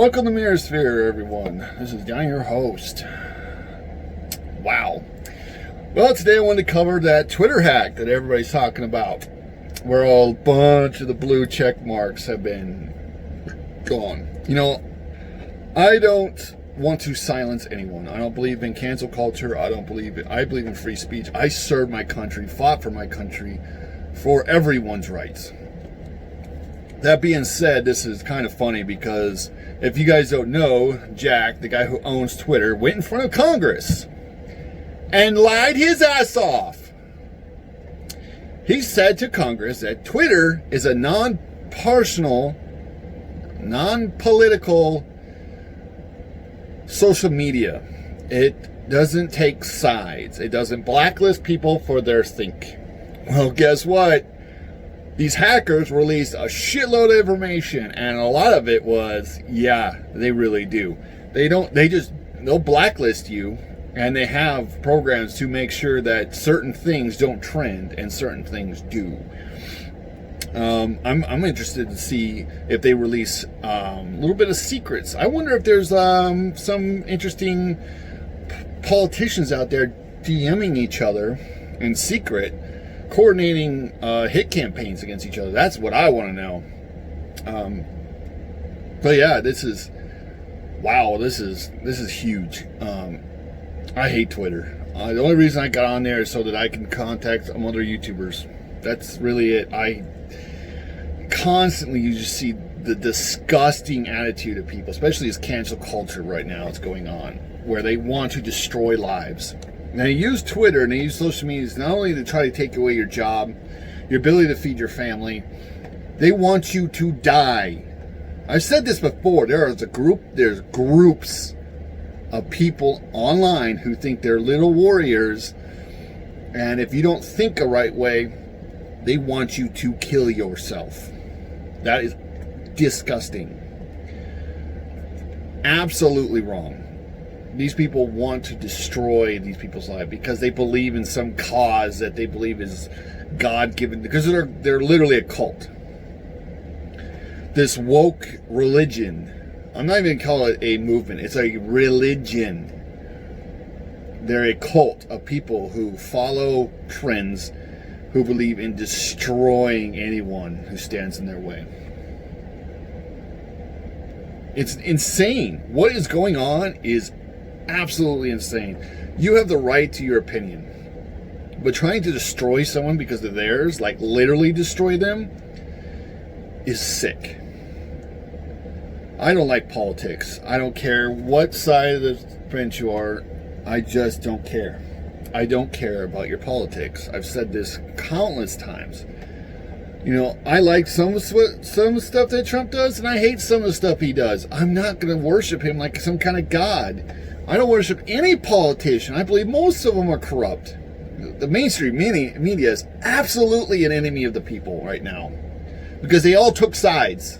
Welcome to Mirror Sphere, everyone. This is Johnny, your host. Wow. Well, today I wanted to cover that Twitter hack that everybody's talking about, where a bunch of the blue check marks have been gone. You know, I don't want to silence anyone. I don't believe in cancel culture. I believe in free speech. I served my country, fought for my country, for everyone's rights. That being said, this is kind of funny because if you guys don't know, Jack, the guy who owns Twitter, went in front of Congress and lied his ass off. He said to Congress that Twitter is a non-personal, non-political social media. It doesn't take sides. It doesn't blacklist people for their think. Well, guess what? These hackers released a shitload of information, and a lot of it was, yeah, they really do. They'll blacklist you, and they have programs to make sure that certain things don't trend and certain things do. I'm interested to see if they release a little bit of secrets. I wonder if there's some interesting politicians out there DMing each other in secret, coordinating hit campaigns against each other. That's what I want to know. But yeah, this is huge. I hate Twitter. The only reason I got on there is so that I can contact some other YouTubers. That's really it. You just see the disgusting attitude of people, especially as cancel culture right now is going on, where they want to destroy lives. Now, they use Twitter and they use social media not only to try to take away your job, your ability to feed your family, they want you to die. I've said this before. There's groups of people online who think they're little warriors, and if you don't think a right way, they want you to kill yourself. That is disgusting. Absolutely wrong. These people want to destroy these people's lives because they believe in some cause that they believe is God-given, because they're literally a cult. This woke religion, I'm not even going to call it a movement, it's a religion. They're a cult of people who follow trends, who believe in destroying anyone who stands in their way. It's insane. What is going on is absolutely insane. You have the right to your opinion, but trying to destroy someone because of theirs, like literally destroy them, is sick. I don't like politics. I don't care what side of the fence you are. I just don't care. I don't care about your politics. I've said this countless times. You know, I like some stuff that Trump does, and I hate some of the stuff he does. I'm not going to worship him like some kind of god. I don't worship any politician. I believe most of them are corrupt. The mainstream media is absolutely an enemy of the people right now because they all took sides.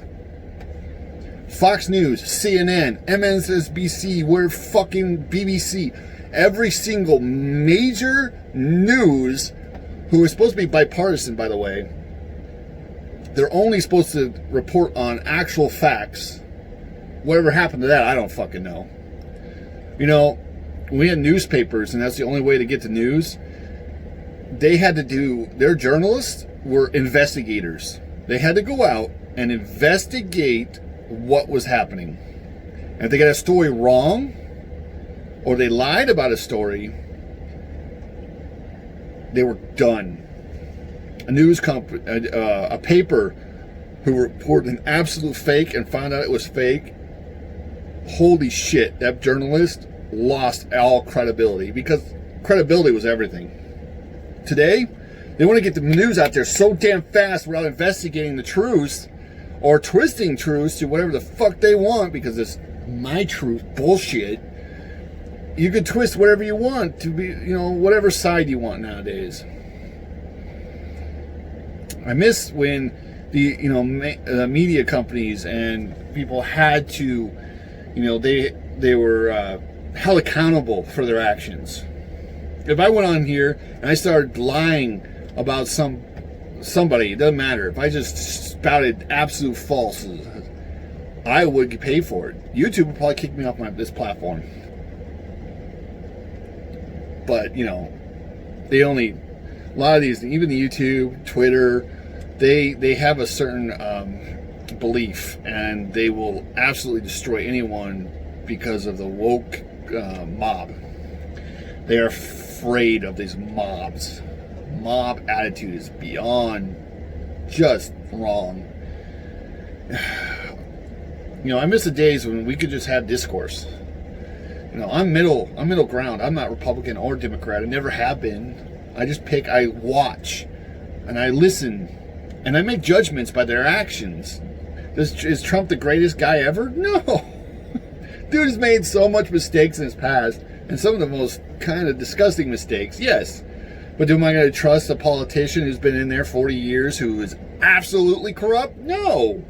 Fox News, CNN, MSNBC, we're fucking BBC. Every single major news, who is supposed to be bipartisan, by the way, they're only supposed to report on actual facts. Whatever happened to that, I don't fucking know. You know, we had newspapers, and that's the only way to get the news. Their journalists were investigators. They had to go out and investigate what was happening. And if they got a story wrong, or they lied about a story, they were done. A paper who reported an absolute fake and found out it was fake, holy shit, that journalist lost all credibility, because credibility was everything. Today, they want to get the news out there so damn fast without investigating the truth or twisting truths to whatever the fuck they want, because it's my truth bullshit. You can twist whatever you want to be, whatever side you want nowadays. I miss when the media companies and people had to, they were held accountable for their actions. If I went on here and I started lying about somebody, it doesn't matter. If I just spouted absolute falses, I would get paid for it. YouTube would probably kick me off this platform. But, you know, a lot of these, even the YouTube, Twitter, they have a certain belief, and they will absolutely destroy anyone because of the woke mob. They are afraid of these mobs. Mob attitude is beyond just wrong. You know, I miss the days when we could just have discourse. You know, I'm middle ground. I'm not Republican or Democrat. I never have been. I watch, and I listen, and I make judgments by their actions. Is Trump the greatest guy ever? No. Dude has made so much mistakes in his past, and some of the most kind of disgusting mistakes, yes. But am I going to trust a politician who's been in there 40 years who is absolutely corrupt? No.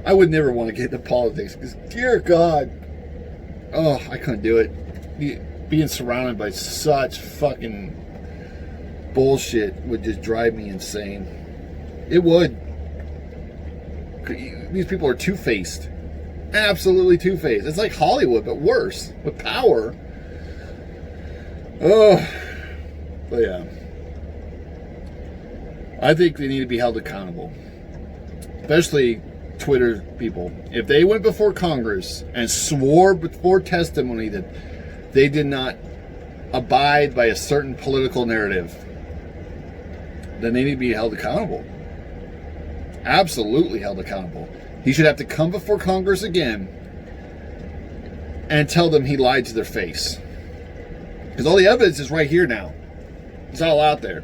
I would never want to get into politics because, dear God, oh, I couldn't do it. Being surrounded by such fucking bullshit would just drive me insane. It would. These people are two-faced. Absolutely two-faced. It's like Hollywood, but worse, with power. Oh, but yeah. I think they need to be held accountable. Especially Twitter people. If they went before Congress and swore before testimony that they did not abide by a certain political narrative, then they need to be held accountable. Absolutely held accountable. He should have to come before Congress again and tell them he lied to their face. Because all the evidence is right here now. It's all out there.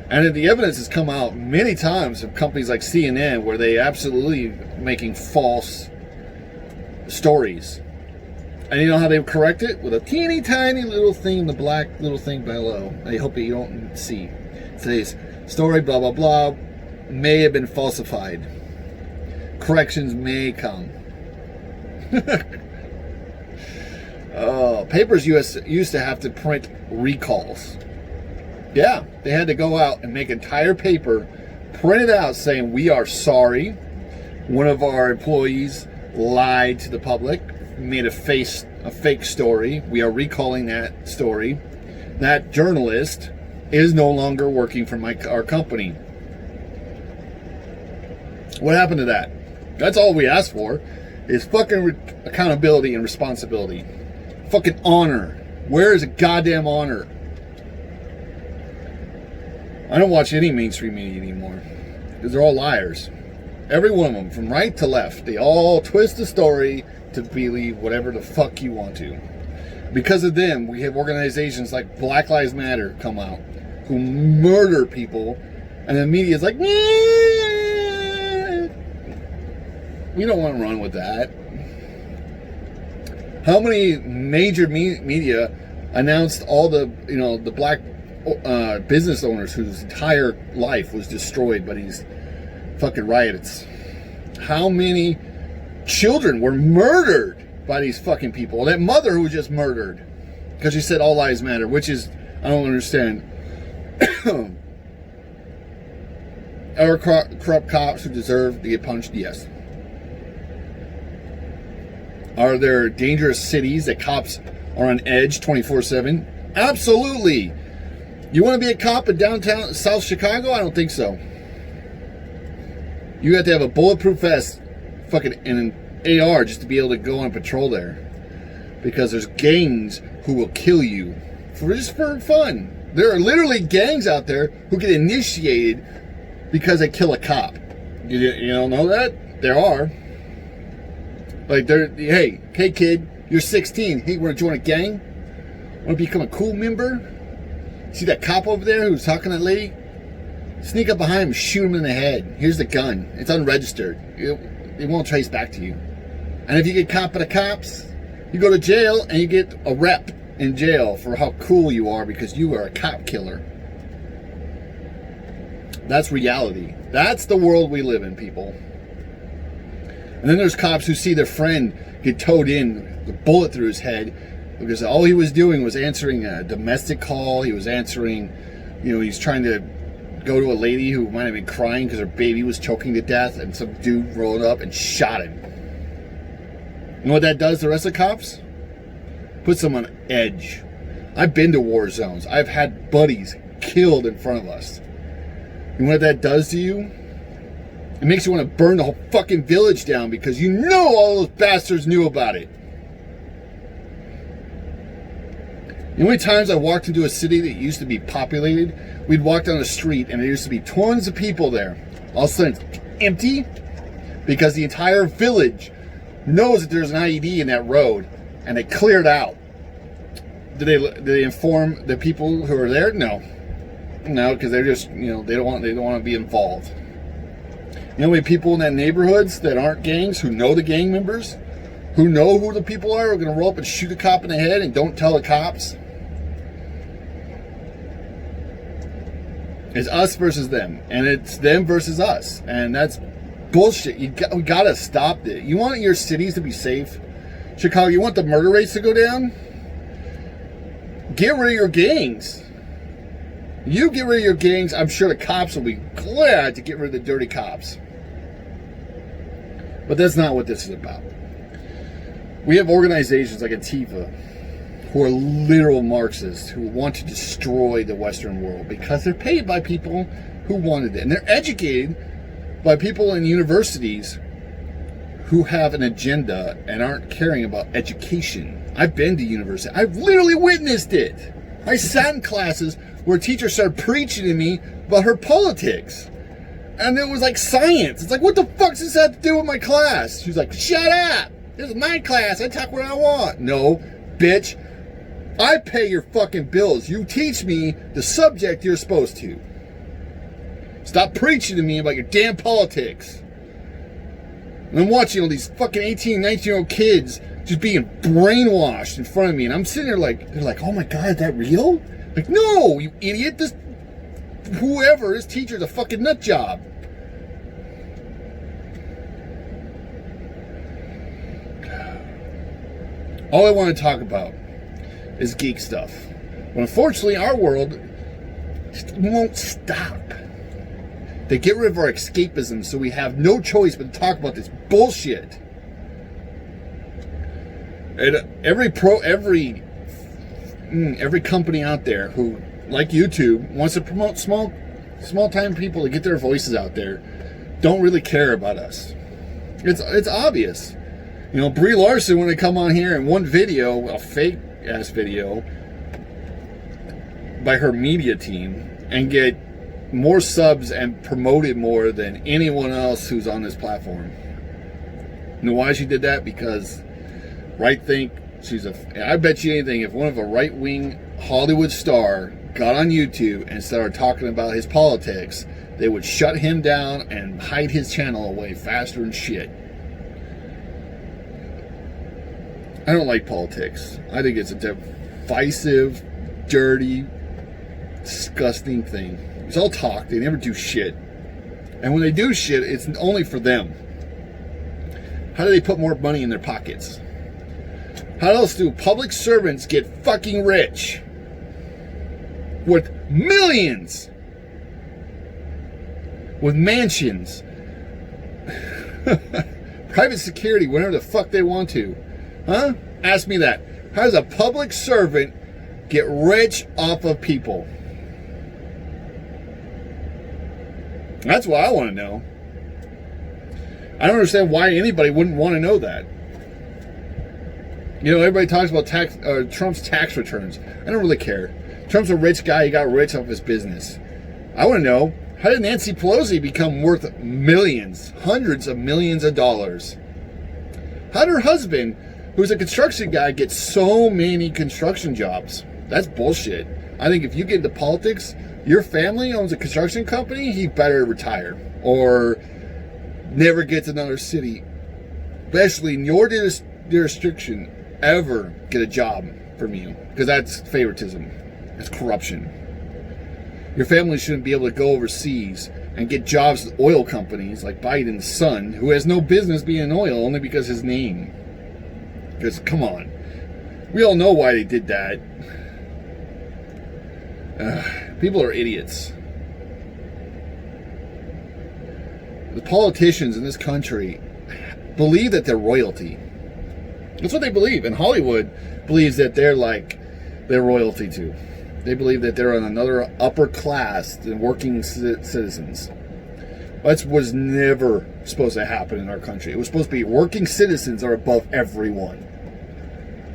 And the evidence has come out many times from companies like CNN where they absolutely making false stories. And you know how they correct it? With a teeny tiny little thing, the black little thing below. I hope that you don't see. Today's story, blah, blah, blah, may have been falsified. Corrections may come. Papers used to have to print recalls. Yeah, they had to go out and make entire paper, print it out saying, we are sorry. One of our employees lied to the public, made a fake story. We are recalling that story. That journalist is no longer working for our company. What happened to that? That's all we asked for is fucking accountability and responsibility. Fucking honor. Where is the goddamn honor? I don't watch any mainstream media anymore because they're all liars. Every one of them, from right to left, they all twist the story to believe whatever the fuck you want to. Because of them, we have organizations like Black Lives Matter come out who murder people, and the media is like, nah. We don't want to run with that. How many major media announced all the black business owners whose entire life was destroyed by these fucking riots? How many children were murdered by these fucking people? That mother who was just murdered because she said all lives matter, which is, I don't understand. Are corrupt cops who deserve to get punched? Yes. Are there dangerous cities that cops are on edge 24/7? Absolutely. You want to be a cop in downtown South Chicago? I don't think so. You have to have a bulletproof vest, fucking, and an AR just to be able to go on patrol there. Because there's gangs who will kill you just for fun. There are literally gangs out there who get initiated because they kill a cop. You don't know that? There are. Like, hey kid, you're 16. Hey, want to join a gang? Want to become a cool member? See that cop over there who's talking to that lady? Sneak up behind him, shoot him in the head. Here's the gun. It's unregistered. It won't trace back to you. And if you get caught by the cops, you go to jail and you get a rep in jail for how cool you are because you are a cop killer. That's reality. That's the world we live in, people. And then there's cops who see their friend get towed in with a bullet through his head because all he was doing was answering a domestic call. He was answering, he's trying to go to a lady who might have been crying because her baby was choking to death, and some dude rolled up and shot him. You know what that does to the rest of the cops? Puts them on edge. I've been to war zones. I've had buddies killed in front of us. You know what that does to you? It makes you want to burn the whole fucking village down because you know all those bastards knew about it. The only times I walked into a city that used to be populated, we'd walk down the street and there used to be tons of people there. All of a sudden it's empty because the entire village knows that there's an IED in that road and they cleared out. Did they inform the people who are there? No, because they're just, they don't want to be involved. You know how many people in that neighborhoods that aren't gangs who know the gang members, who know who the people are going to roll up and shoot a cop in the head and don't tell the cops? It's us versus them, and it's them versus us, and that's bullshit. We got to stop it. You want your cities to be safe? Chicago, you want the murder rates to go down? Get rid of your gangs. You get rid of your gangs, I'm sure the cops will be glad to get rid of the dirty cops. But that's not what this is about. We have organizations like Antifa who are literal Marxists who want to destroy the Western world because they're paid by people who wanted it. And they're educated by people in universities who have an agenda and aren't caring about education. I've been to university. I've literally witnessed it. I sat in classes where a teacher started preaching to me about her politics. And it was like science. It's like, what the fuck does this have to do with my class? She was like, shut up. This is my class. I talk what I want. No, bitch. I pay your fucking bills. You teach me the subject you're supposed to. Stop preaching to me about your damn politics. And I'm watching all these fucking 18, 19-year-old kids just being brainwashed in front of me. And I'm sitting there like, they're like, oh my God, is that real? Like, no, you idiot. This teacher's a fucking nut job. All I want to talk about is geek stuff. But unfortunately, our world just won't stop. They get rid of our escapism, so we have no choice but to talk about this bullshit. And every company out there who, like YouTube, wants to promote small time people to get their voices out there, don't really care about us. It's obvious. Brie Larson, when they come on here in one video, a fake ass video by her media team, and get more subs and promote it more than anyone else who's on this platform. You know why she did that? Because I bet you anything, if one of a right-wing Hollywood star got on YouTube and started talking about his politics, they would shut him down and hide his channel away faster than shit. I don't like politics. I think it's a divisive, dirty, disgusting thing. It's all talk. They never do shit. And when they do shit, it's only for them. How do they put more money in their pockets? How else do public servants get fucking rich? With millions. With mansions. Private security, whenever the fuck they want to. Huh? Ask me that. How does a public servant get rich off of people? That's what I want to know. I don't understand why anybody wouldn't want to know that. Everybody talks about Trump's tax returns. I don't really care. Trump's a rich guy. He got rich off his business. I want to know, how did Nancy Pelosi become worth millions, hundreds of millions of dollars? How did her husband, who's a construction guy, get so many construction jobs? That's bullshit. I think if you get into politics, your family owns a construction company, he better retire or never get to another city, especially in your jurisdiction, ever get a job from you, because that's favoritism. That's corruption. Your family shouldn't be able to go overseas and get jobs with oil companies like Biden's son, who has no business being in oil only because his name. Because, come on. We all know why they did that. People are idiots. The politicians in this country believe that they're royalty. That's what they believe. And Hollywood believes that they're royalty too. They believe that they're on another upper class than working citizens. That was never supposed to happen in our country. It was supposed to be working citizens are above everyone.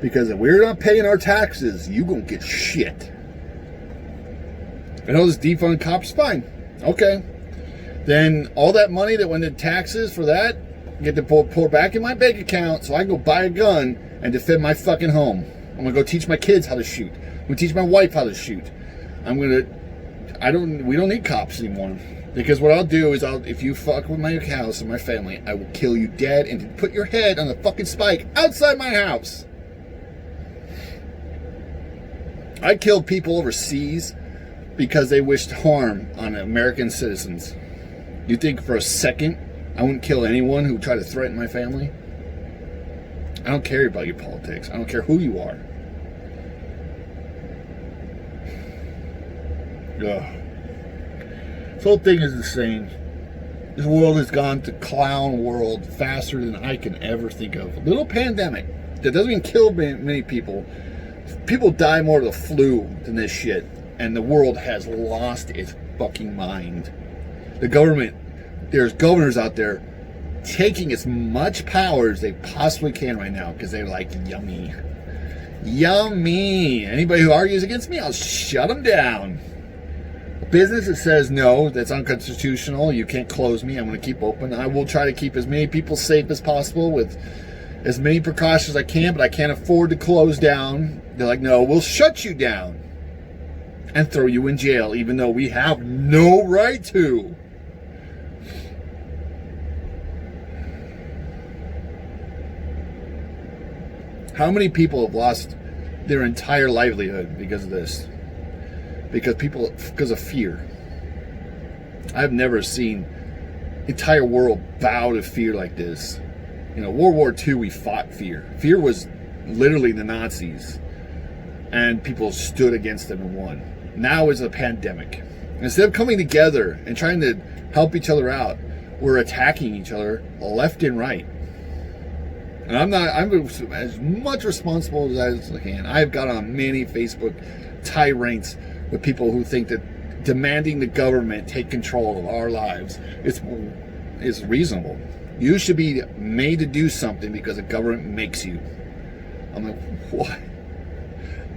Because if we're not paying our taxes, you gonna get shit. I know this defund cops, fine. Okay. Then all that money that went to taxes for that, get to pour back in my bank account so I can go buy a gun and defend my fucking home. I'm gonna go teach my kids how to shoot. I'm gonna teach my wife how to shoot. We don't need cops anymore. Because what I'll do is if you fuck with my house and my family, I will kill you dead and put your head on a fucking spike outside my house. I killed people overseas because they wished harm on American citizens. You think for a second I wouldn't kill anyone who tried to threaten my family? I don't care about your politics. I don't care who you are. Ugh. This whole thing is insane. This world has gone to clown world faster than I can ever think of. A little pandemic that doesn't even kill many people. People die more of the flu than this shit. And the world has lost its fucking mind. The government, there's governors out there taking as much power as they possibly can right now because they're like, yummy. Yummy. Anybody who argues against me, I'll shut them down. A business that says no, that's unconstitutional, you can't close me, I'm going to keep open. I will try to keep as many people safe as possible with as many precautions as I can, but I can't afford to close down. They're like, no, we'll shut you down and throw you in jail, even though we have no right to. How many people have lost their entire livelihood because of this? Because of fear. I've never seen the entire world bow to fear like this. World War II, we fought fear. Fear was literally the Nazis. And people stood against them and won. Now is a pandemic. Instead of coming together and trying to help each other out, we're attacking each other left and right. And I'm as much responsible as I can. I've got on many Facebook tirades with people who think that demanding the government take control of our lives is reasonable. You should be made to do something because the government makes you. I'm like, what?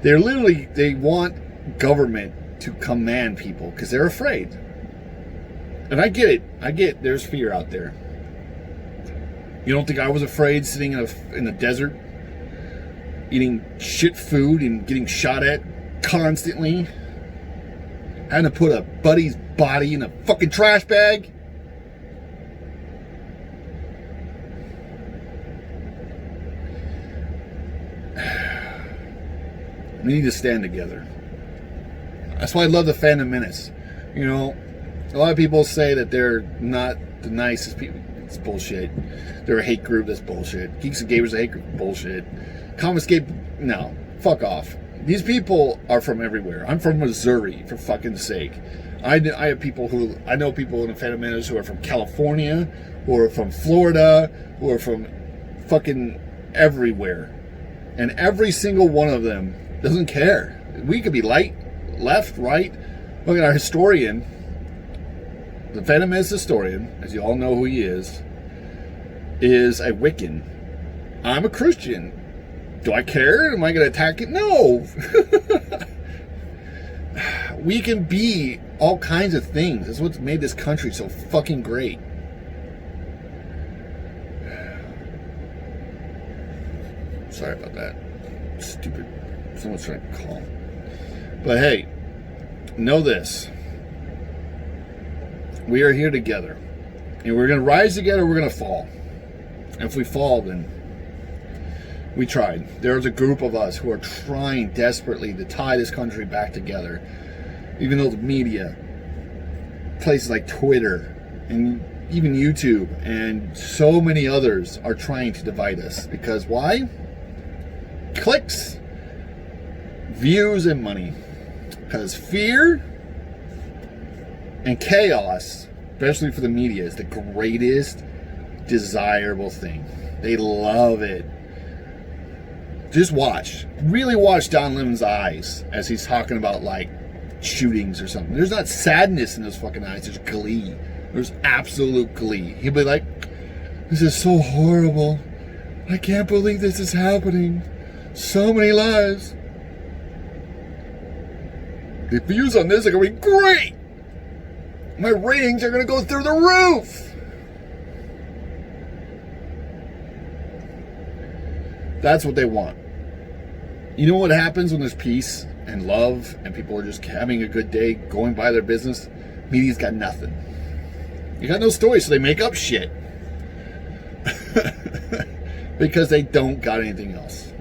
They want government to command people because they're afraid. And I get it. There's fear out there. You don't think I was afraid sitting in the desert, eating shit food and getting shot at constantly? Having to put a buddy's body in a fucking trash bag? We need to stand together. That's why I love the Phantom Menace. A lot of people say that they're not the nicest people. It's bullshit. They're a hate group. That's bullshit. Geeks and Gamers a hate group. Bullshit. Commonscape. No. Fuck off. These people are from everywhere. I'm from Missouri, for fucking sake. I know people in the Phantom Menace who are from California, who are from Florida, who are from fucking everywhere. And every single one of them doesn't care. We could be left, right. Look at our historian. The Phantom Menace historian, as you all know who he is a Wiccan. I'm a Christian. Do I care? Am I going to attack it? No. We can be all kinds of things. That's what's made this country so fucking great. Sorry about that. Stupid. Someone's trying to call. But hey, know this. We are here together. And we're going to rise together, we're going to fall. And if we fall, then we tried. There's a group of us who are trying desperately to tie this country back together. Even though the media, places like Twitter, and even YouTube, and so many others are trying to divide us. Because why? Clicks, views, and money. Because fear and chaos especially for the media, is the greatest desirable thing. They love it. Just watch. Really watch Don Lemon's eyes as he's talking about, like, shootings or something. There's not sadness in those fucking eyes. There's glee. There's absolute glee. He'll be like, this is so horrible. I can't believe this is happening. So many lives. The views on this are going to be great. My ratings are going to go through the roof. That's what they want. You know what happens when there's peace and love and people are just having a good day, going by their business? Media's got nothing. You got no story, so they make up shit. Because they don't got anything else.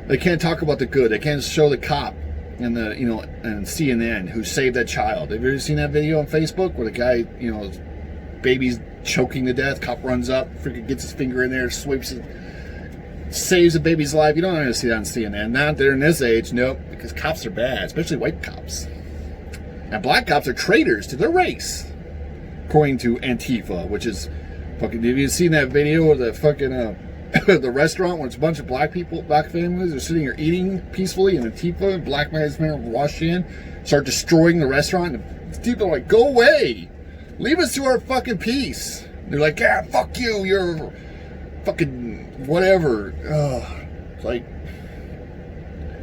They can't talk about the good. They can't show the cop and the, you know, and CNN who saved that child. Have you ever seen that video on Facebook where the guy, you know, baby's choking to death, cop runs up, freaking gets his finger in there, sweeps it, saves a baby's life? You don't want to see that on CNN. Not there in this age, nope, because cops are bad, especially white cops. And black cops are traitors to their race, according to Antifa, which is fucking. Have you seen that video of the fucking the restaurant where it's a bunch of black people, black families are sitting here eating peacefully, and Antifa and black lives matter wash in, start destroying the restaurant, and people are like, go away, leave us to our fucking peace. And they're like, yeah, fuck you, you're fucking whatever. It's like,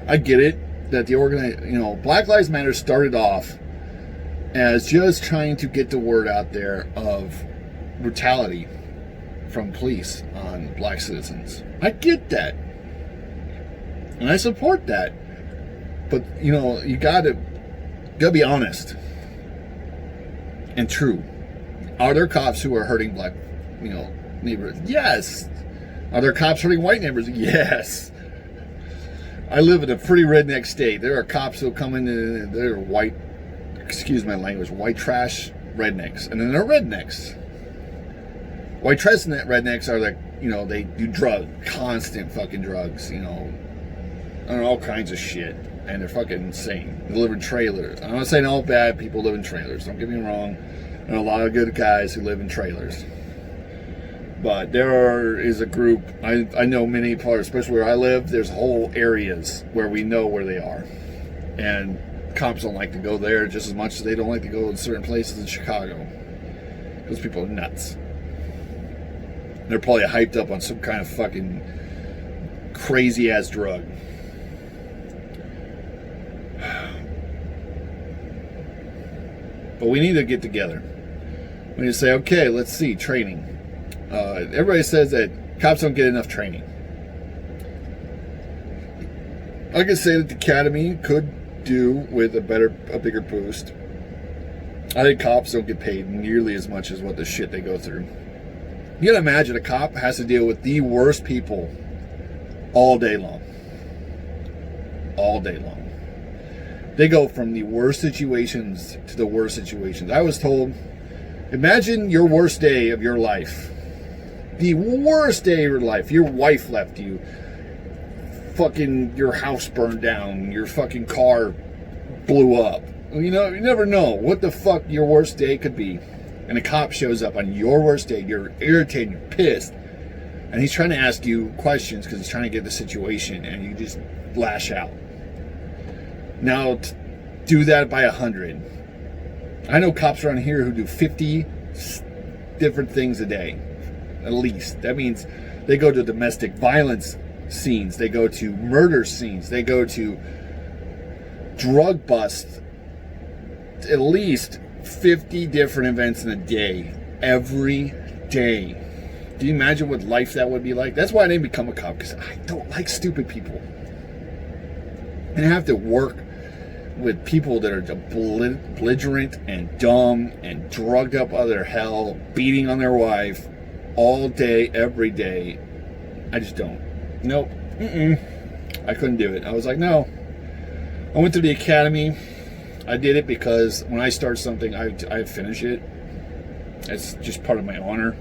I get it that the Black Lives Matter started off as just trying to get the word out there of brutality from police on black citizens. I get that, and I support that, but you gotta be honest and true. Are there cops who are hurting black neighborhoods? Yes. Are there cops hurting white neighbors? Yes. I live in a pretty redneck state. There are cops who come in and they're white, excuse my language, white trash rednecks. And then there are rednecks. White trash rednecks are like, they do constant fucking drugs, and all kinds of shit. And they're fucking insane. They live in trailers. I'm not saying all bad people live in trailers. Don't get me wrong. There are a lot of good guys who live in trailers. But there is a group, I know many parts, especially where I live, there's whole areas where we know where they are. And cops don't like to go there just as much as they don't like to go in certain places in Chicago. Those people are nuts. They're probably hyped up on some kind of fucking crazy-ass drug. But we need to get together. We need to say, okay, let's see, training. Everybody says that cops don't get enough training. I could say that the academy could do with a bigger boost. I think cops don't get paid nearly as much as what the shit they go through. You gotta imagine a cop has to deal with the worst people all day long. All day long. They go from the worst situations to the worst situations. I was told, imagine your worst day of your life. The worst day of your life. Your wife left you. Fucking your house burned down. Your fucking car blew up. You never know what the fuck your worst day could be. And a cop shows up on your worst day. You're irritated. You're pissed. And he's trying to ask you questions because he's trying to get the situation. And you just lash out. Now, do that by 100. I know cops around here who do 50 different things a day. At least. That means they go to domestic violence scenes. They go to murder scenes. They go to drug busts. At least 50 different events in a day. Every day. Do you imagine what life that would be like? That's why I didn't become a cop, because I don't like stupid people. And I have to work with people that are belligerent and dumb and drugged up out of their hell, beating on their wife all day, every day. I just don't. Nope. I couldn't do it. I was like, no. I went to the academy. I did it because when I start something, I finish it. It's just part of my honor.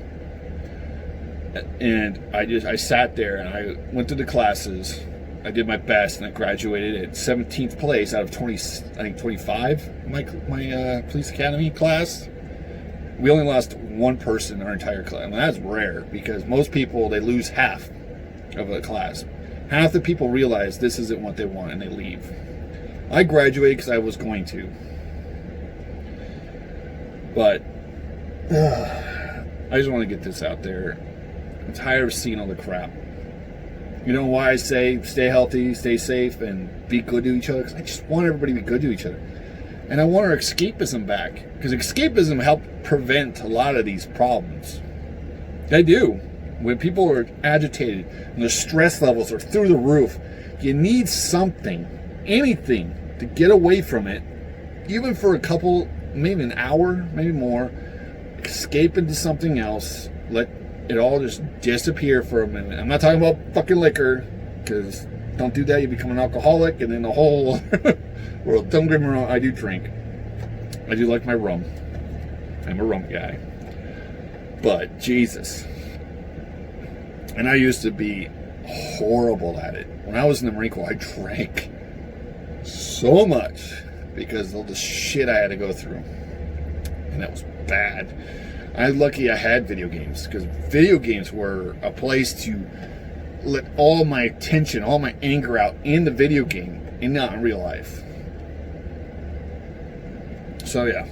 And I sat there and I went to the classes I did my best, and I graduated at 17th place out of 20, I think 25. My police academy class. We only lost one person in our entire class. I mean, that's rare because most people, they lose half of the class. Half the people realize this isn't what they want and they leave. I graduated because I was going to. But I just want to get this out there. I'm tired of seeing all the crap. You know why I say stay healthy, stay safe, and be good to each other? Because I just want everybody to be good to each other. And I want our escapism back. Because escapism helped prevent a lot of these problems. They do. When people are agitated and their stress levels are through the roof, you need something, anything, to get away from it. Even for a couple, maybe an hour, maybe more. Escape into something else. Let it all just disappear for a minute. I'm not talking about fucking liquor. Because don't do that, you become an alcoholic. And then the whole world. Don't get me wrong, I do drink. I do like my rum. I'm a rum guy. But Jesus. And I used to be horrible at it. When I was in the Marine Corps, I drank so much because of the shit I had to go through. And that was bad. I'm lucky I had video games, because video games were a place to let all my attention, all my anger out in the video game and not in real life. So yeah,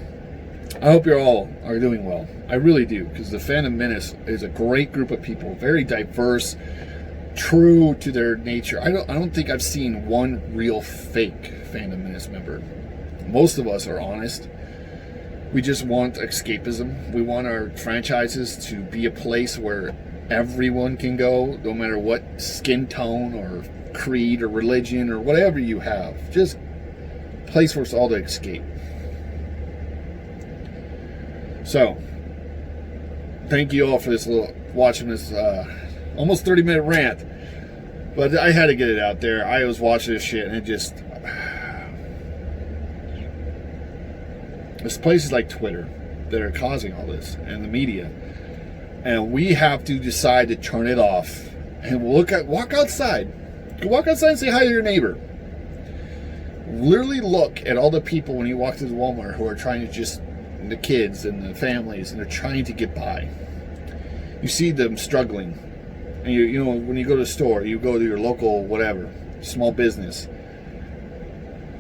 I hope you all are doing well. I really do, because the Phantom Menace is a great group of people, very diverse, true to their nature. I don't think I've seen one real fake Phantom Menace member. Most of us are honest. We just want escapism. We want our franchises to be a place where everyone can go, no matter what skin tone or creed or religion or whatever you have. Just a place for us all to escape. So, thank you all for this watching this almost 30-minute rant. But I had to get it out there. I was watching this shit and it just... There's places like Twitter that are causing all this, and the media. And we have to decide to turn it off and walk outside. Go walk outside and say hi to your neighbor. Literally look at all the people when you walk through the Walmart who are trying to just... the kids and the families, and they're trying to get by. You see them struggling. And you know, when you go to the store, you go to your local whatever, small business.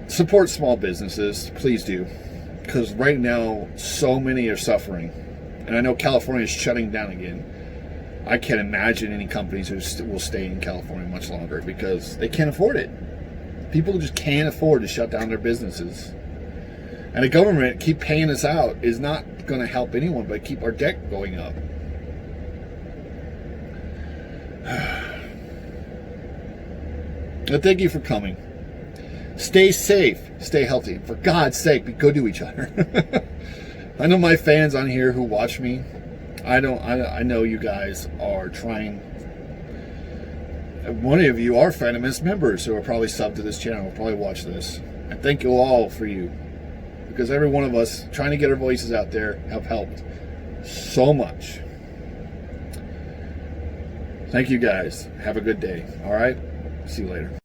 Support small businesses, please do. Because right now, so many are suffering. And I know California is shutting down again. I can't imagine any companies who will stay in California much longer because they can't afford it. People just can't afford to shut down their businesses. And the government keep paying us out is not going to help anyone but keep our debt going up. But thank you for coming. Stay safe. Stay healthy. For God's sake, be good to each other. I know my fans on here who watch me. I know you guys are trying. One of you are Phantom Menace members who are probably subbed to this channel, will probably watch this. And thank you all for you. Because every one of us trying to get our voices out there have helped so much. Thank you guys. Have a good day. All right? See you later.